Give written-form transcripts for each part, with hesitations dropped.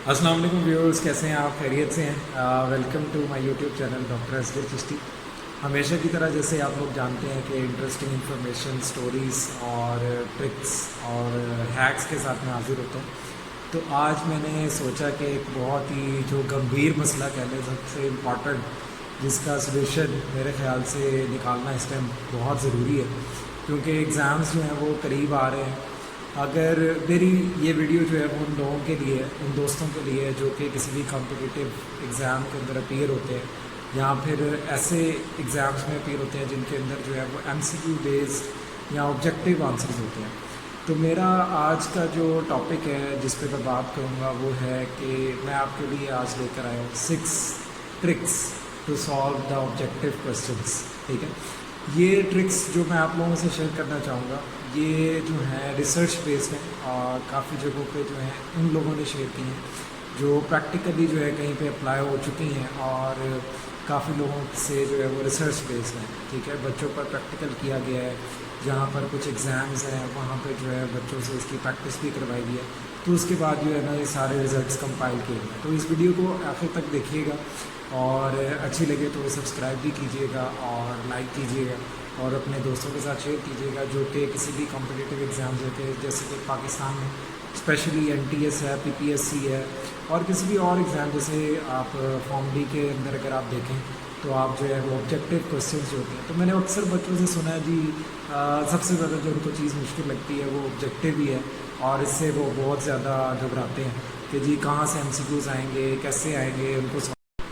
अस्सलाम वालेकुम व्यूअर्स, कैसे हैं आप? खैरियत से हैं? Welcome to my YouTube channel doctor Asghar Chishti. हमेशा की तरह जैसे आप लोग जानते हैं कि इंटरेस्टिंग इन्फॉर्मेशन, स्टोरीज़ और ट्रिक्स और हैक्स के साथ मैं हाजिर होता हूँ। तो आज मैंने सोचा कि एक बहुत ही जो गंभीर मसला कह लें, सबसे इम्पॉर्टेंट, जिसका सलूशन मेरे ख़्याल से निकालना इस टाइम बहुत ज़रूरी है, क्योंकि एग्ज़ाम्स जो हैं वो करीब आ रहे हैं। अगर मेरी ये वीडियो जो है वो उन लोगों के लिए, उन दोस्तों के लिए है जो कि किसी भी कॉम्पिटिटिव एग्ज़ाम के अंदर अपीयर होते हैं या फिर ऐसे एग्ज़ाम्स में अपीयर होते हैं जिनके अंदर जो है वो MCQ बेस्ड या ऑब्जेक्टिव आंसर्स होते हैं। तो मेरा आज का जो टॉपिक है जिस पे मैं बात करूँगा वो है कि मैं आपके लिए आज लेकर आया हूँ 6 tricks to solve the objective questions. ठीक है, ये ट्रिक्स जो मैं आप लोगों से शेयर करना चाहूँगा ये जो है रिसर्च बेस्ड है और काफ़ी जगहों पे जो है उन लोगों ने शेयर की हैं जो प्रैक्टिकली जो है कहीं पे अप्लाई हो चुकी हैं और काफ़ी लोगों से जो है वो रिसर्च बेस्ड है। ठीक है, बच्चों पर प्रैक्टिकल किया गया है, जहाँ पर कुछ एग्ज़ाम्स हैं वहाँ पे जो है बच्चों से इसकी प्रैक्टिस भी करवाई गई है। तो उसके बाद जो है ना ये सारे रिजल्ट्स कंपाइल किए गए। तो इस वीडियो को आखिर तक देखिएगा और अच्छी लगे तो सब्सक्राइब भी कीजिएगा और लाइक कीजिएगा और अपने दोस्तों के साथ शेयर कीजिएगा जो कि किसी भी कॉम्पिटिटिव एग्ज़ाम देते हैं, जैसे कि पाकिस्तान में स्पेशली NTS है, PPSC है और किसी भी और एग्ज़ाम, जैसे आप फॉर्म डी के अंदर अगर आप देखें तो आप जो है वो ऑब्जेक्टिव क्वेश्चंस जो होते हैं। तो मैंने अक्सर बच्चों से सुना है जी सबसे ज़्यादा जो उनको चीज़ मुश्किल लगती है वो ऑब्जेक्टिव ही है और इससे वो बहुत ज़्यादा घबराते हैं कि जी कहाँ से MCQs आएंगे, कैसे आएंगे उनको।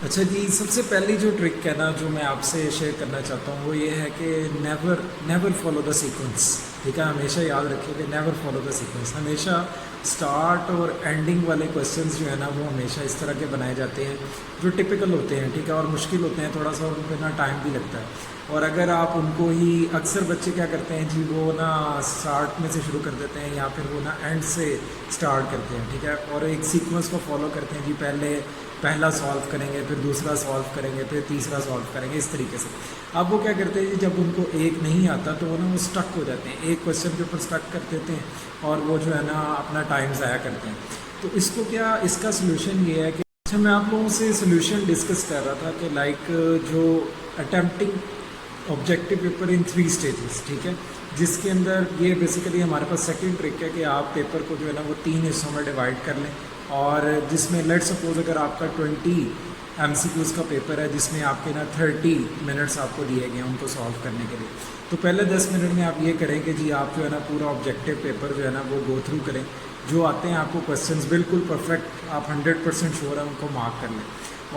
अच्छा जी, सबसे पहली जो ट्रिक है ना जो मैं आपसे शेयर करना चाहता हूँ वो ये है कि नेवर फॉलो द सीक्वेंस। ठीक है, हमेशा याद रखिए कि नेवर फॉलो द सीक्वेंस। हमेशा स्टार्ट और एंडिंग वाले क्वेश्चंस जो है ना वो हमेशा इस तरह के बनाए जाते हैं जो टिपिकल होते हैं। ठीक है, और मुश्किल होते हैं थोड़ा सा और उन पर ना टाइम भी लगता है। और अगर आप उनको ही, अक्सर बच्चे क्या करते हैं जी वो ना स्टार्ट में से शुरू कर देते हैं या फिर वो ना एंड से स्टार्ट करते हैं। ठीक है, और एक सीक्वेंस को फॉलो करते हैं जी, पहला सॉल्व करेंगे, फिर दूसरा सॉल्व करेंगे, फिर तीसरा सॉल्व करेंगे, इस तरीके से। अब वो क्या करते हैं जी, जब उनको एक नहीं आता तो वो ना वो स्टक हो जाते हैं, एक क्वेश्चन के ऊपर स्टक कर देते हैं और वो जो है ना अपना टाइम ज़ाया करते हैं। तो इसको क्या, इसका सोल्यूशन ये है कि, अच्छा मैं आप लोगों से सोल्यूशन डिस्कस कर रहा था कि लाइक जो attempting objective paper in 3 stages. ठीक है, जिसके अंदर ये बेसिकली हमारे पास सेकंड ट्रिक है कि आप पेपर को जो है ना वो 3 हिस्सों में डिवाइड कर लें और जिसमें लेट सपोज अगर आपका 20 MCQs का पेपर है जिसमें आपके ना 30 मिनट्स आपको दिए गए हैं उनको सॉल्व करने के लिए। तो पहले 10 मिनट में आप ये करें कि जी आप जो है ना पूरा ऑब्जेक्टिव पेपर जो है ना वो गो थ्रू करें, जो आते हैं आपको क्वेश्चंस बिल्कुल परफेक्ट, आप 100% श्योर है उनको मार्क कर लें।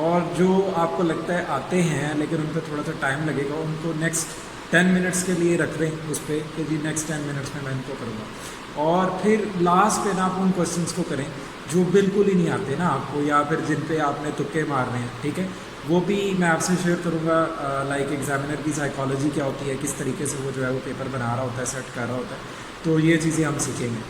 और जो आपको लगता है आते हैं लेकिन उन पर थोड़ा सा टाइम लगेगा, उनको नेक्स्ट 10 मिनट्स के लिए रख लें उस पर कि जी नेक्स्ट 10 मिनट्स में मैं इनको करूँगा। और फिर लास्ट पे ना आप उन क्वेश्चंस को करें जो बिल्कुल ही नहीं आते ना आपको, या फिर जिन पे आपने तुक्के मारने हैं। ठीक है, वो भी मैं आपसे शेयर करूँगा, लाइक एग्जामिनर की साइकोलॉजी क्या होती है, किस तरीके से वो जो है वो पेपर बना रहा होता है, सेट कर रहा होता है। तो ये चीज़ें हम सीखेंगे।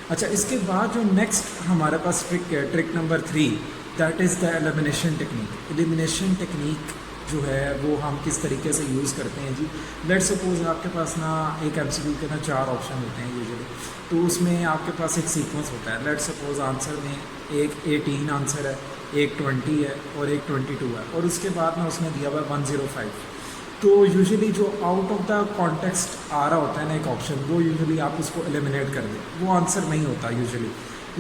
अच्छा, इसके बाद जो नेक्स्ट हमारे पास ट्रिक है, trick number 3, that is the elimination technique. Elimination technique जो है वो हम किस तरीके से यूज़ करते हैं जी। लेट सपोज आपके पास ना एक MCQ के ना 4 ऑप्शन होते हैं यूजुअली, तो उसमें आपके पास एक सीक्वेंस होता है। लेट सपोज आंसर में एक 18 आंसर है, एक 20 है और एक 22 है और उसके बाद ना उसने दिया हुआ है 105। तो यूजुअली जो आउट ऑफ द कॉन्टेक्स्ट आ रहा होता है ना एक ऑप्शन, वो यूजुअली आप उसको एलिमिनेट कर दें, वो आंसर नहीं होता यूजुअली।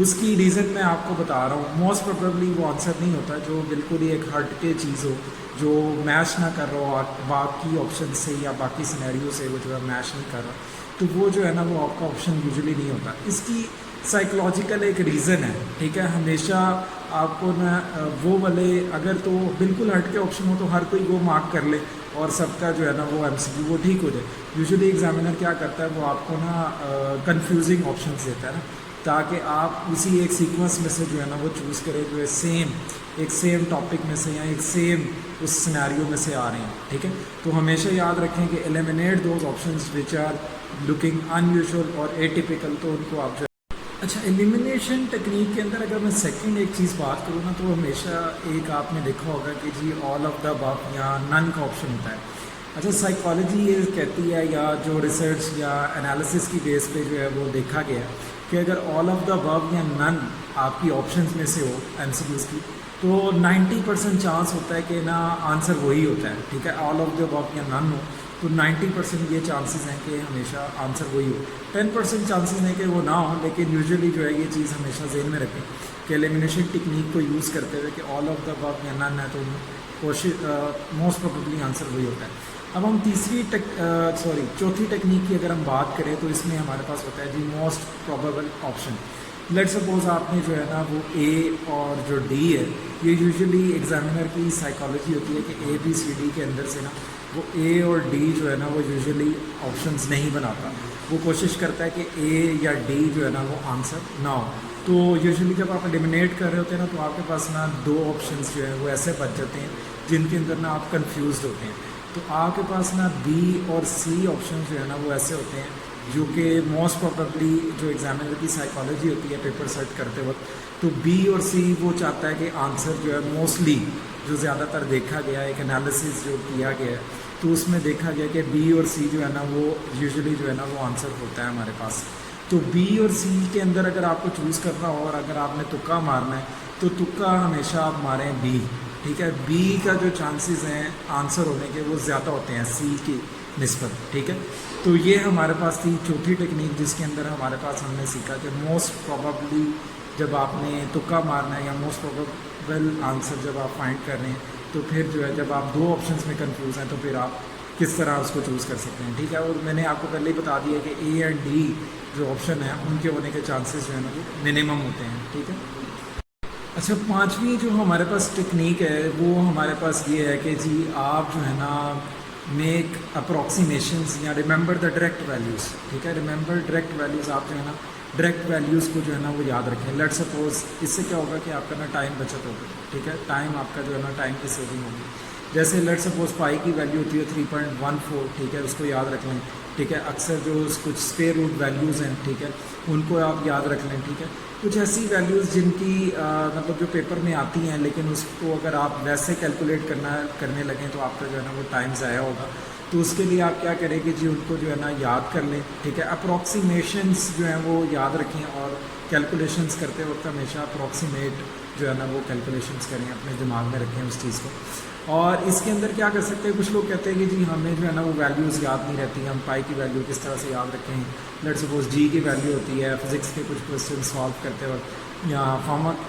उसकी रीज़न मैं आपको बता रहा हूँ, मोस्ट प्रोबेबली वो आंसर नहीं होता जो बिल्कुल ही एक हट के चीज़ हो, जो मैच ना कर रहा हो बाकी ऑप्शन से या बाकी सिनेरियो से, वो जो है मैच नहीं कर रहा, तो वो जो है ना वो आपका ऑप्शन यूजुअली नहीं होता। इसकी साइकोलॉजिकल एक रीज़न है। ठीक है, हमेशा आपको ना वो वाले, अगर तो बिल्कुल हट के ऑप्शन हो तो हर कोई वो मार्क कर ले और सबका जो है ना वो MCQ वो ठीक हो जाए। यूजुअली एग्जामिनर क्या करता है, वो आपको ना कंफ्यूजिंग ऑप्शंस देता है ना, ताकि आप उसी एक सीक्वेंस में से जो है ना वो चूज़ करें जो है एक सेम टॉपिक में से या एक सेम उस सिनेरियो में से आ रहे हैं। ठीक है, तो हमेशा याद रखें कि eliminate those options which are looking unusual और एटिपिकल, तो उनको आप जो। अच्छा, एलिमिनेशन टेक्निक के अंदर अगर मैं सेकंड एक चीज़ बात करूँ ना, तो हमेशा एक आपने देखा होगा कि जी ऑल ऑफ द अबव या नन का ऑप्शन होता है। अच्छा, साइकोलॉजी ये कहती है या जो रिसर्च या एनालिसिस की बेस पे जो है वो देखा गया है कि अगर ऑल ऑफ द अबव या नन आपकी ऑप्शंस में से हो एमसीक्यूज़ की, तो 90% चांस होता है कि ना आंसर वही होता है, ठीक है, ऑल ऑफ द अबव या नन हो, तो 90% ये चांसेस हैं कि हमेशा आंसर वही हो। 10% चांसेस हैं कि वो ना हो, लेकिन यूजुअली जो है ये चीज़ हमेशा ज़हन में रखें कि एलिमिनेशन टेक्निक को यूज़ करते हुए कि ऑल ऑफ द अबव या नन है, तो कोशिश मोस्ट प्रोबेबली आंसर वही होता है। अब हम चौथी टेक्निक की अगर हम बात करें तो इसमें हमारे पास होता है जी most probable option. Let suppose आपने जो है ना वो ए और जो डी है, ये यूजुअली एग्जामिनर की साइकोलॉजी होती है कि ए बी सी डी के अंदर से ना वो ए और डी जो है ना वो यूजुअली ऑप्शंस नहीं बनाता, वो कोशिश करता है कि ए या डी जो है ना वो आंसर ना हो। तो यूजुअली जब आप एलिमिनेट कर रहे होते हैं ना, तो आपके पास ना दो ऑप्शंस जो है वो ऐसे बच जाते हैं जिनके अंदर ना आप कंफ्यूज होते हैं। तो आपके पास ना बी और सी ऑप्शन जो है ना वो ऐसे होते हैं जो कि मोस्ट प्रोबेबली जो एग्जामिनर की साइकोलॉजी होती है पेपर सेट करते वक्त, तो बी और सी वो चाहता है कि आंसर जो है मोस्टली जो ज़्यादातर देखा गया है, एक एनालिसिस जो किया गया है, तो उसमें देखा गया कि बी और सी जो है ना वो यूजुअली जो है ना वो आंसर होता है हमारे पास। तो बी और सी के अंदर अगर आपको चूज़ करना हो और अगर आपने तुक्का मारना है, तो तुक्का हमेशा आप मारें बी, ठीक है। बी का जो चांसेस हैं आंसर होने के वो ज़्यादा होते हैं सी की निस्बत, ठीक है। तो ये हमारे पास थी चौथी टेक्निक, जिसके अंदर हमारे पास हमने सीखा कि मोस्ट प्रोबेबली जब आपने तुक्का मारना है या मोस्ट प्रोबेबल आंसर जब आप फाइंड कर रहे हैं, तो फिर जो है जब आप दो ऑप्शंस में कंफ्यूज हैं तो फिर आप किस तरह उसको चूज़ कर सकते हैं, ठीक है। और मैंने आपको पहले ही बता दिया कि ए एंड डी जो ऑप्शन है उनके होने के चांसेस जो है ना वो मिनिमम होते हैं, ठीक है। अच्छा, पांचवी जो हमारे पास टेक्निक है वो हमारे पास ये है कि जी आप जो है ना मेक अप्रॉक्सीमेशंस या रिमेंबर द डायरेक्ट वैल्यूज़, ठीक है। रिमेंबर डायरेक्ट वैल्यूज़, आप जो है ना डायरेक्ट वैल्यूज़ को जो है ना वो याद रखें। लेट सपोज इससे क्या होगा कि आपका ना टाइम बचत होगा, ठीक है, टाइम आपका जो है ना टाइम की सेविंग होगी। जैसे लेट सपोज पाई की वैल्यू होती है 3.14, ठीक है, उसको याद रख लें, ठीक है। अक्सर जो कुछ स्क्वायर रूट वैल्यूज़ हैं, ठीक है, उनको आप याद रख लें, ठीक है। कुछ ऐसी वैल्यूज़ जिनकी मतलब जो पेपर में आती हैं, लेकिन उसको अगर आप वैसे कैलकुलेट करने लगें तो आपका जो है ना वो टाइम ज़ाया होगा। तो उसके लिए आप क्या करेंगे जी, उनको जो है ना याद कर लें, ठीक है। अप्रॉक्सीमेशंस जो हैं वो याद रखें और कैलकुलेशंस करते वक्त हमेशा अप्रॉक्सीमेट जो है ना वो कैलकुलेशंस करें, अपने दिमाग में रखें उस चीज़ को। और इसके अंदर क्या कर सकते हैं, कुछ लोग कहते हैं कि जी हमें जो है ना वो वैल्यूज़ याद नहीं रहती, हम पाई की वैल्यू किस तरह से याद रखें। लेट सपोज जी की वैल्यू होती है फिज़िक्स के कुछ क्वेश्चन सॉल्व करते वक्त, या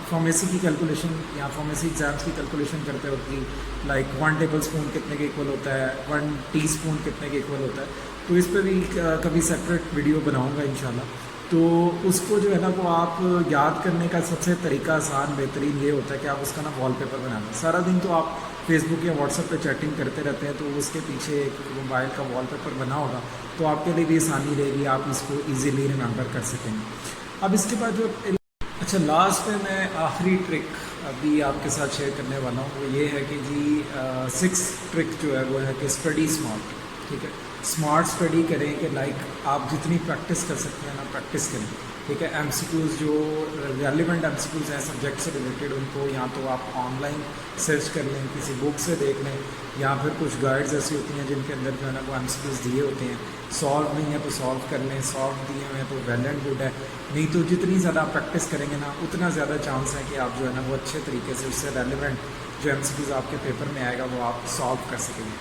फार्मेसी की कैलकुलेशन या फार्मेसी एग्जाम्स की कैलकुलेशन करते वक्त की, लाइक 1 टेबल स्पून कितने के इक्वल होता है, 1 टीस्पून कितने के इक्वल होता है। तो इस पर भी कभी सेपरेट वीडियो बनाऊँगा इंशाल्लाह। तो उसको जो है ना वो आप याद करने का सबसे तरीका आसान बेहतरीन ये होता है कि आप उसका ना वॉलपेपर बना लें। सारा दिन तो आप फेसबुक या व्हाट्सएप पे चैटिंग करते रहते हैं, तो उसके पीछे एक मोबाइल का वॉलपेपर बना होगा, तो आपके लिए भी आसानी रहेगी, आप इसको इजीली रिमेंबर कर सकेंगे। अब इसके बाद जो अच्छा लास्ट में मैं आखिरी ट्रिक अभी आपके साथ शेयर करने वाला हूँ, वो ये है कि जी 6 ट्रिक जो है वो है कि स्टडी स्मार्ट, ठीक है। स्मार्ट स्टडी करें कि लाइक आप जितनी प्रैक्टिस कर सकते हैं ना प्रैक्टिस करें, ठीक है। एमसीक्यूज़ जो रेलिवेंट एमसीक्यूज़ हैं सब्जेक्ट से रिलेटेड, उनको या तो आप ऑनलाइन सर्च कर लें, किसी बुक से देख लें, या फिर कुछ गाइड्स ऐसी होती हैं जिनके अंदर जो है ना वो एमसीक्यूज़ दिए होते हैं। सॉल्व नहीं है तो सॉल्व कर लें, सॉल्व दिए हुए हैं तो वेल एंड गुड है। नहीं तो जितनी ज़्यादा प्रैक्टिस करेंगे ना उतना ज़्यादा चांस है कि आप जो है ना वो अच्छे तरीके से उससे रेलिवेंट जो एमसीक्यूज़ आपके पेपर में आएगा वो आप सॉल्व कर सकेंगे।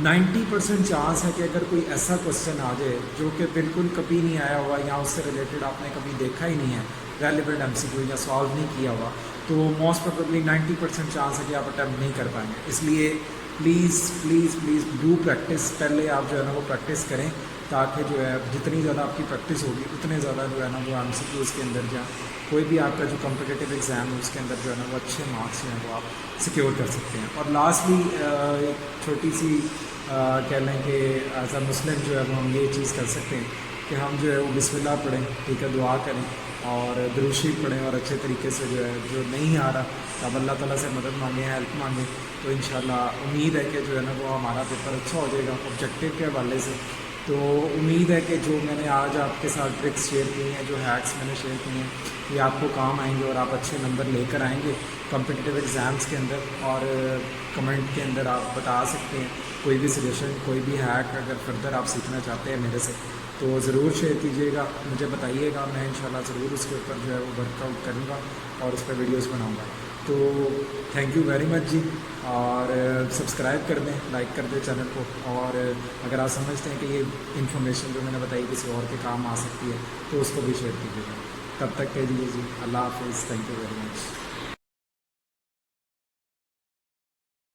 90% चांस है कि अगर कोई ऐसा क्वेश्चन आ जाए जो कि बिल्कुल कभी नहीं आया हुआ या उससे रिलेटेड आपने कभी देखा ही नहीं है, रेलिवेंट एमसीक्यू या सॉल्व नहीं किया हुआ, तो मोस्ट प्रोबेबली 90% चांस है कि आप अटैम्प्ट नहीं कर पाएंगे। इसलिए please please please do practice, पहले आप जो है ना वो प्रैक्टिस करें, ताकि जो है जितनी ज़्यादा आपकी प्रैक्टिस होगी उतने ज़्यादा जो है ना वो एमसीक्यूज़ के अंदर या कोई भी आपका जो कॉम्पिटिटिव एग्ज़ाम है उसके अंदर जो है ना वो अच्छे मार्क्स जो हैं वो आप सिक्योर कर सकते हैं। और लास्टली एक छोटी सी कह लें कि एज अ मुस्लिम जो है वो हम ये चीज़ कर सकते हैं कि हम जो है वो बिस्मिल्लाह पढ़ें, ठीक है, दुआ करें और दुरूद शरीफ पढ़ें, और अच्छे तरीके से जो है जो नहीं आ रहा तब अल्लाह ताला से मदद मांगें, हेल्प मांगें। तो इंशाल्लाह उम्मीद है कि जो है ना वो हमारा पेपर अच्छा हो जाएगा ऑब्जेक्टिव के हवाले से। तो उम्मीद है कि जो मैंने आज आपके साथ ट्रिक्स शेयर की हैं, जो हैक्स मैंने शेयर किए हैं, ये आपको काम आएंगे और आप अच्छे नंबर लेकर आएंगे कॉम्पिटिटिव एग्ज़ाम्स के अंदर। और कमेंट के अंदर आप बता सकते हैं कोई भी सजेशन, कोई भी हैक अगर फर्दर आप सीखना चाहते हैं मेरे से, تو ضرور شیئر کیجیے گا, مجھے بتائیے گا, میں انشاءاللہ ضرور اس کے اوپر جو ہے وہ ورک آؤٹ کروں گا اور اس پہ ویڈیوز بناؤں گا. تو تھینک یو ویری مچ جی, اور سبسکرائب کر دیں, لائک کر دیں چینل کو, اور اگر آپ سمجھتے ہیں کہ یہ انفارمیشن جو میں نے بتائی کسی اور کے کام آ سکتی ہے تو اس کو بھی شیئر کیجیے گا. تب تک کہہ دیجیے جی اللہ حافظ, تھینک یو ویری مچ.